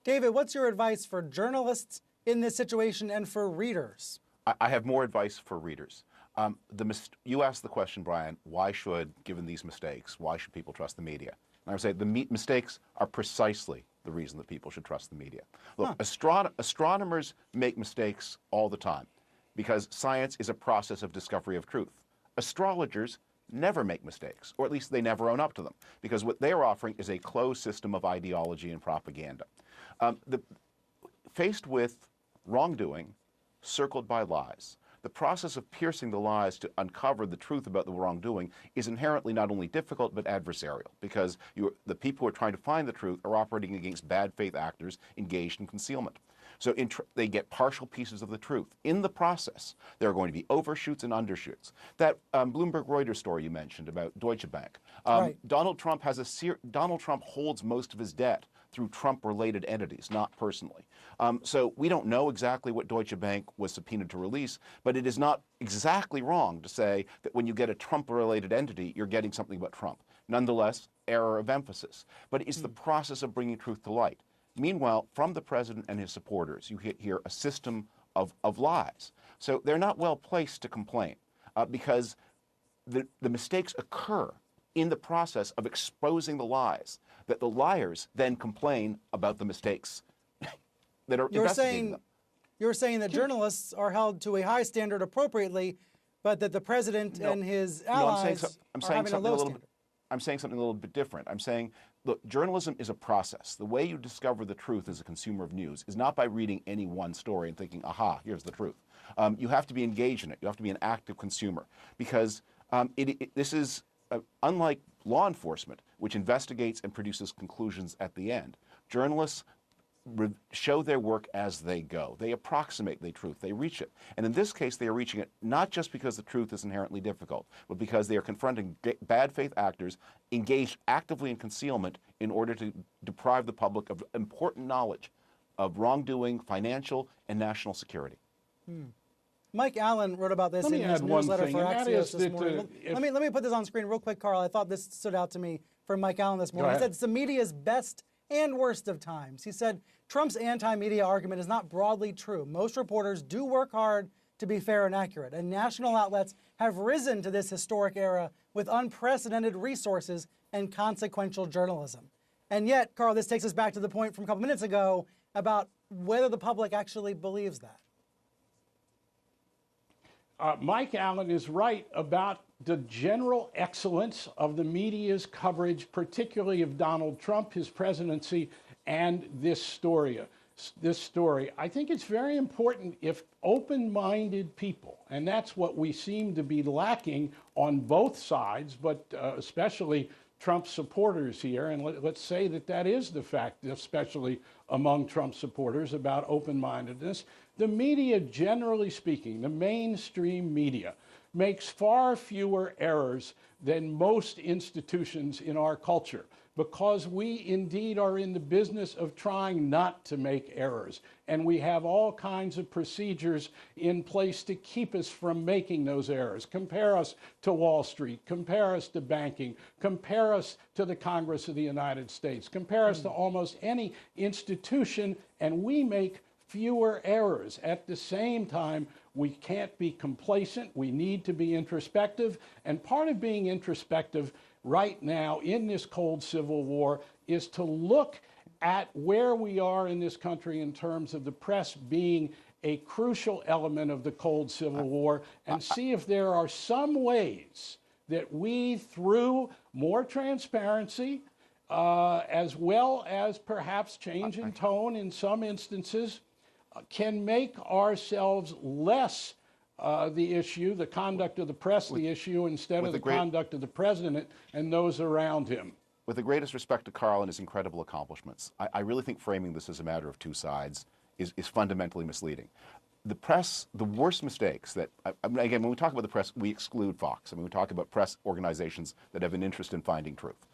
David, what's your advice for journalists in this situation and for readers? I have more advice for readers. You asked the question, Brian, why should, given these mistakes, why should people trust the media? And I would say the mistakes are precisely the reason that people should trust the media. Look, astronomers make mistakes all the time because science is a process of discovery of truth. Astrologers never make mistakes, or at least they never own up to them, because what they're offering is a closed system of ideology and propaganda. Faced with wrongdoing circled by lies, the process of piercing the lies to uncover the truth about the wrongdoing is inherently not only difficult but adversarial, because the people who are trying to find the truth are operating against bad faith actors engaged in concealment. So they get partial pieces of the truth. In the process, there are going to be overshoots and undershoots. That Bloomberg Reuters story you mentioned about Deutsche Bank. Right. Donald Trump holds most of his debt through Trump-related entities, not personally. So we don't know exactly what Deutsche Bank was subpoenaed to release, but it is not exactly wrong to say that when you get a Trump-related entity, you're getting something about Trump. Nonetheless, error of emphasis. But it's the process of bringing truth to light. Meanwhile, from the president and his supporters, you hear a system of lies. So they're not well placed to complain because the mistakes occur in the process of exposing the lies, that the liars then complain about the mistakes that are investigating them. You're saying that journalists are held to a high standard appropriately, but that the president and his allies are having a low standard. I'm saying something a little bit different. I'm saying, look, journalism is a process. The way you discover the truth as a consumer of news is not by reading any one story and thinking, aha, here's the truth. You have to be engaged in it. You have to be an active consumer, because this is unlike law enforcement, which investigates and produces conclusions at the end. Journalists show their work as they go. They approximate the truth. They reach it. And in this case, they are reaching it not just because the truth is inherently difficult, but because they are confronting bad faith actors engaged actively in concealment in order to deprive the public of important knowledge of wrongdoing, financial, and national security. Mike Allen wrote about this in his newsletter for Axios this morning. Let me put this on screen real quick, Carl. I thought this stood out to me from Mike Allen this morning. He said it's the media's best and worst of times. He said Trump's anti-media argument is not broadly true. Most reporters do work hard to be fair and accurate, and national outlets have risen to this historic era with unprecedented resources and consequential journalism. And yet, Carl, this takes us back to the point from a couple minutes ago about whether the public actually believes that. Mike Allen is right about the general excellence of the media's coverage, particularly of Donald Trump, his presidency, and this story. I think it's very important if open-minded people, and that's what we seem to be lacking on both sides, but especially Trump supporters here, and let's say that is the fact, especially among Trump supporters, about open-mindedness. The media, generally speaking, the mainstream media, makes far fewer errors than most institutions in our culture, because we indeed are in the business of trying not to make errors. And we have all kinds of procedures in place to keep us from making those errors. Compare us to Wall Street, compare us to banking, compare us to the Congress of the United States, compare us to almost any institution, and we make fewer errors. At the same time, we can't be complacent. We need to be introspective. And part of being introspective right now in this cold civil war is to look at where we are in this country in terms of the press being a crucial element of the cold civil war, and see if there are some ways that we, through more transparency, as well as perhaps change in tone in some instances, can make ourselves less the issue, the conduct of the press the issue, instead of the conduct of the president and those around him. With the greatest respect to Carl and his incredible accomplishments, I really think framing this as a matter of two sides is fundamentally misleading. The press, the worst mistakes that, again, when we talk about the press, we exclude Fox. I mean, we talk about press organizations that have an interest in finding truth.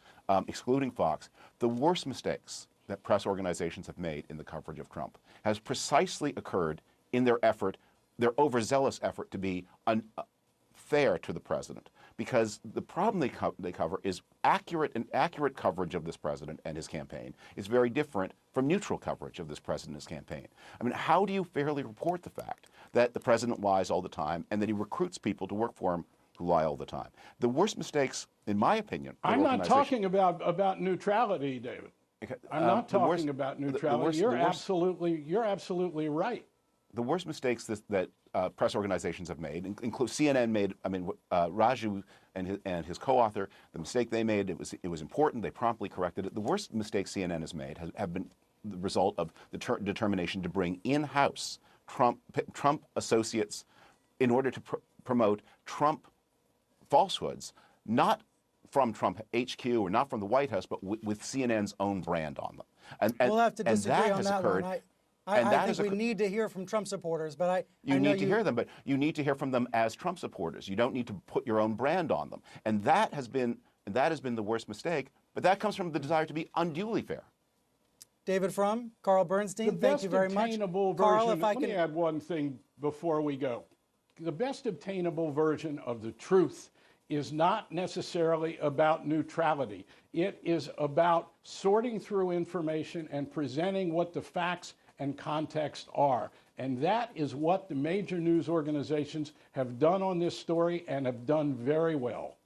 Excluding Fox, the worst mistakes that press organizations have made in the coverage of Trump has precisely occurred in their overzealous effort to be fair to the president, because the problem they cover is accurate coverage of this president and his campaign is very different from neutral coverage of this president and his campaign. I mean, how do you fairly report the fact that the president lies all the time and that he recruits people to work for him who lie all the time? The worst mistakes, in my opinion, I'm not talking about neutrality, David. I'm not talking about neutrality. You're absolutely right. The worst mistakes that press organizations have made, include CNN made. I mean, Raju and his co-author, the mistake they made, it was important. They promptly corrected it. The worst mistakes CNN has made have been the result of the determination to bring in-house Trump associates in order to promote Trump falsehoods, not from Trump HQ or not from the White House, but with CNN's own brand on them. And we'll have to disagree on that occurred, one. I think we need to hear from Trump supporters, but you need to hear them, but you need to hear from them as Trump supporters. You don't need to put your own brand on them, and that has been the worst mistake. But that comes from the desire to be unduly fair. David Frum, Carl Bernstein, thank you very much. Carl, if I can... Let me add one thing before we go. The best obtainable version of the truth is not necessarily about neutrality. It is about sorting through information and presenting what the facts and context are. And that is what the major news organizations have done on this story and have done very well.